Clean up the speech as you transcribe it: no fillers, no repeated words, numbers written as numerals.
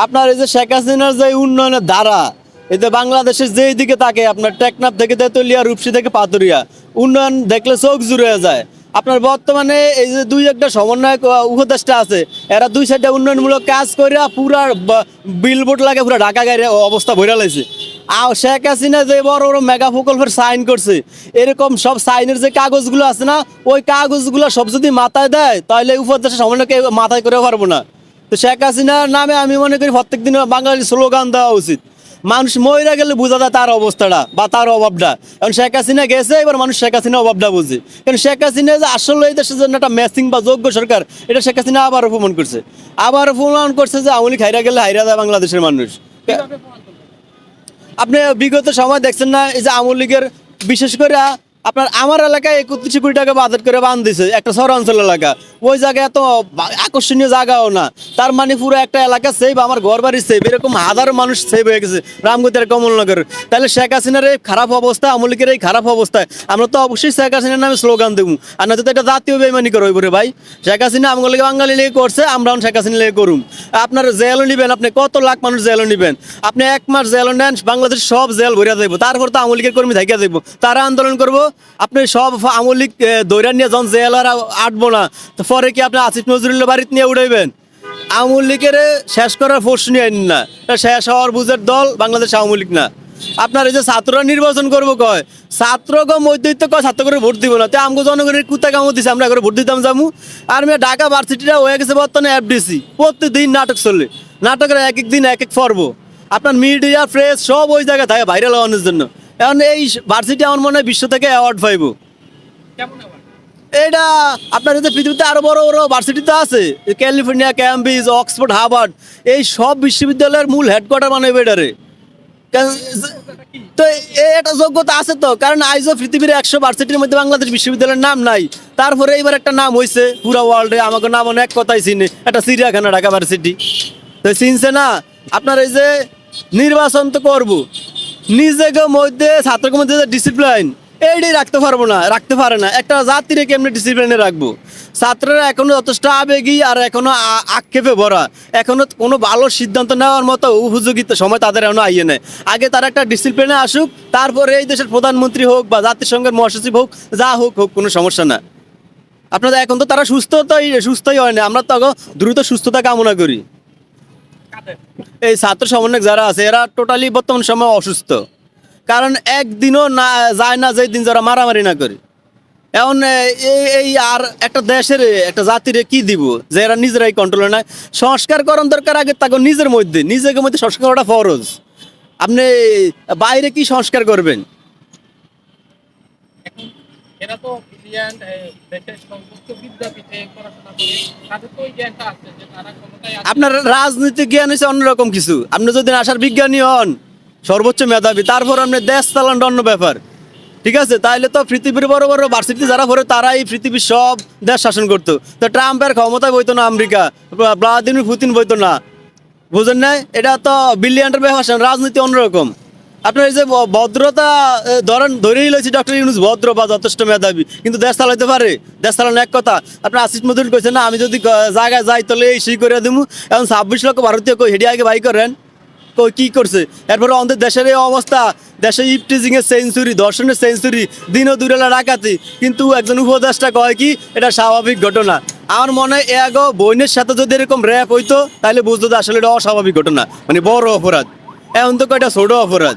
আপনার এই যে শেখ হাসিনার যে উন্নয়নের ধারা, এই যে বাংলাদেশের যেই দিকে থাকে আপনার টেকনাফ থেকে তেতুলিয়া, রূপসী থেকে পাতুরিয়া, উন্নয়ন দেখলে চোখ জুড়ে যায়। আপনার বর্তমানে এই যে দুই একটা সমন্বয়ক উপদেষ্টা আছে, এরা দুই সাইডে উন্নয়নমূলক কাজ করে পুরা বিলবোর্ড লাগে পুরা ঢাকা গাড়ি অবস্থা ভরে লাইছে। আর শেখ হাসিনা যে বড় বড় মেগা প্রকল্পের সাইন করছে, এরকম সব সাইনের যে কাগজগুলো আছে না, ওই কাগজগুলো সব যদি মাথায় দেয় তাহলে উপদেষ্টা সমন্বয়কে মাথায় করে পারবো না। তো শেখ হাসিনার নামে আমি মনে করি প্রত্যেক দিন বাঙালির স্লোগান দেওয়া উচিত। মানুষ মইরা গেলে বোঝা যায় তার অবস্থাটা বা তার অভাবটা। কারণ শেখ হাসিনা গেছে, এবার মানুষ শেখ হাসিনা অভাবটা বুঝে। কারণ শেখ হাসিনা যে আসলে এই দেশের জন্য একটা ম্যাচিং বা যোগ্য সরকার, এটা শেখ হাসিনা আবারও প্রমাণ করছে। আবার প্রমাণ করছে যে আওয়ামী লীগ হাইরা গেলে হাইরা যায় বাংলাদেশের মানুষ। আপনি বিগত সময় দেখছেন না, এই যে আওয়ামী লীগের বিশেষ করে আপনার আমার এলাকায় 31 কোটি টাকা বাজেট করে বান দিছে, একটা শহরাঞ্চল এলাকা। ওই জায়গায় এত আকর্ষণীয় জায়গাও না, তার মানে পুরো একটা এলাকা সেভ, আমার ঘর বাড়ি সেভ, এরকম হাজার মানুষ সেভ হয়ে গেছে রামগতির কমলনগর। তাহলে শেখ হাসিনার এই খারাপ অবস্থা, আওয়ামী লীগের এই খারাপ অবস্থায় আমরা তো অবশ্যই শেখ হাসিনার নামে স্লোগান দেবো। আর না তো এটা জাতীয় বেইমানি করে হইব রে ভাই। শেখ হাসিনা আমগুলো লেগে বাঙালি লেগে করছে, আমরা শেখ হাসিনা লেগে করুম। আপনার জেলও নিবেন, আপনি কত লাখ মানুষ জেলও নিবেন, আপনি 1 মাস জেলও নেন, বাংলাদেশ সব জেল ভরিয়া যাইব। তারপর তো আওয়ামী লীগের কর্মী থাকিয়া যাইব, তারা আন্দোলন করবো। আপনি সব আওয়ামী লীগ দৈরা নিয়ে যখন জেল আর আটবো না, তো পরে কি আপনি আসিফ নজরুলের বাড়িতে নিয়ে উঠাইবেন? আওয়ামী লীগের শেষ করার ফোর্স নিয়ে আইন না, শেষ হওয়ার বুঝের দল বাংলাদেশ আওয়ামী লীগ না। আপনার এই যে ছাত্ররা নির্বাচন করবো কয়, ছাত্রকে মধ্যবিত্ত কয় ছাত্র করে ভোট দিব না, তো আমগো জনগণের কুত্তা কামড় দিছে, আমরা করে ভোট দিতাম যাবো। আর মেয়ে ঢাকা ভার্সিটিটা হয়ে গেছে বর্তমানে এফডিসি, প্রতিদিন নাটক চলে, নাটকের এক এক দিন এক এক পর্ব। আপনার মিডিয়া প্রেস সব ওই জায়গায় থাকে ভাইরাল হওয়ানোর জন্য। এখন এই ভার্সিটি আমার মনে হয় বিশ্ব থেকে অ্যাওয়ার্ড পাইব। এটা আপনার হচ্ছে পৃথিবীতে আরো বড় বড় ভার্সিটি তো আছে, ক্যালিফোর্নিয়া, ক্যামব্রিজ, অক্সফোর্ড, হার্ভার্ড, এই সব বিশ্ববিদ্যালয়ের মূল হেডকোয়ার্টার বানাবে এটারে। তো এটা যোগ্যতা আছে তো, কারণ আইজও পৃথিবীর 100 ভার্সিটির মধ্যে বাংলাদেশ বিশ্ববিদ্যালয়ের নাম নাই। তারপরে এইবার একটা নাম হয়েছে পুরো ওয়ার্ল্ডে, আমাকে নাম অনেক কথাই চিনে, একটা চিড়িয়াখানা ঢাকা ভার্সিটি। তো চিনছে না। আপনার এই যে নির্বাচন তো করবো, নিজেকে মধ্যে ছাত্রকে মধ্যে যে ডিসিপ্লিন, এইটাই রাখতে পারবো না, রাখতে পারে না। একটা জাতিরে কেমনি ডিসিপ্লিনে রাখবো? ছাত্ররা এখনো যথেষ্ট আবেগী আর এখনো আক্ষেপে ভরা, এখনো কোনো ভালো সিদ্ধান্ত নেওয়ার মতো উপযোগিতা সময় তাদের এখনো আইয়ে নেয়। আগে তারা একটা ডিসিপ্লিনে আসুক, তারপরে এই দেশের প্রধানমন্ত্রী হোক বা জাতিসংঘের মহাসচিব হোক, যা হোক হোক, কোনো সমস্যা না। আপনাদের এখন তো তারা সুস্থই হয় না, আমরা তো দ্রুত সুস্থতা কামনা করি। এই ছাত্র সমন্বয়ক যারা আছে এরা টোটালি বর্তমান সময় অসুস্থ। কারণ একদিনও না যায় না যেই দিন যারা মারামারি না করে। এখন এই আর একটা দেশের একটা জাতিরে কি দিব যে এরা নিজেরাই কন্ট্রোলে নাই? সংস্কার করার দরকার আগে তাকে নিজের মধ্যে, নিজেকে মধ্যে সংস্কার করাটা ফরজ। আপনি বাইরে কি সংস্কার করবেন? আপনার রাজনৈতিক জ্ঞান হচ্ছে অন্যরকম কিছু। আপনি যদি আসার বিজ্ঞানী হন, সর্বোচ্চ মেধাবী, তারপর আপনি দেশ চালানটা অন্য ব্যাপার। ঠিক আছে, তাইলে তো পৃথিবীর বড় বড় ভার্সিটি যারা পড়ে তারাই পৃথিবীর সব দেশ শাসন করতো। তো ট্রাম্পের ক্ষমতায় বইতো না আমেরিকা, ভ্লাদিমির পুতিন বইতো না, বুঝেন না? এটা তো বিলিয়নের ব্যাপার। রাজনীতি অন্যরকম। আপনার এই যে ভদ্রতা ধরেই লইছি, ডক্টর ইউনূস ভদ্র বা যথেষ্ট মেধাবী, কিন্তু দেশ চালাইতে পারে? দেশ চালানো এক কথা। আপনার আসিফ নজরুল কইছে না, আমি যদি জায়গায় যাই তাহলে এই সেই করে দেবো। এখন 26 লক্ষ ভারতীয় কই হেডি আগে ভাই করেন, কই কি করছে? এরপরে আমাদের দেশের এই অবস্থা, দেশে ইফটিজিংয়ের সেঞ্চুরি, ধর্ষণের সেঞ্চুরি, দিনও দুরেলা ডাকাতি, কিন্তু একজন উপদেষ্টা কয় কি এটা স্বাভাবিক ঘটনা। আমার মনে হয় এগো বইনের সাথে যদি এরকম র্যাপ হইতো তাহলে বুঝতো আসলে এটা অস্বাভাবিক ঘটনা, মানে বড় অপরাধ। এখন তো কয়টা ছোট অপরাধ।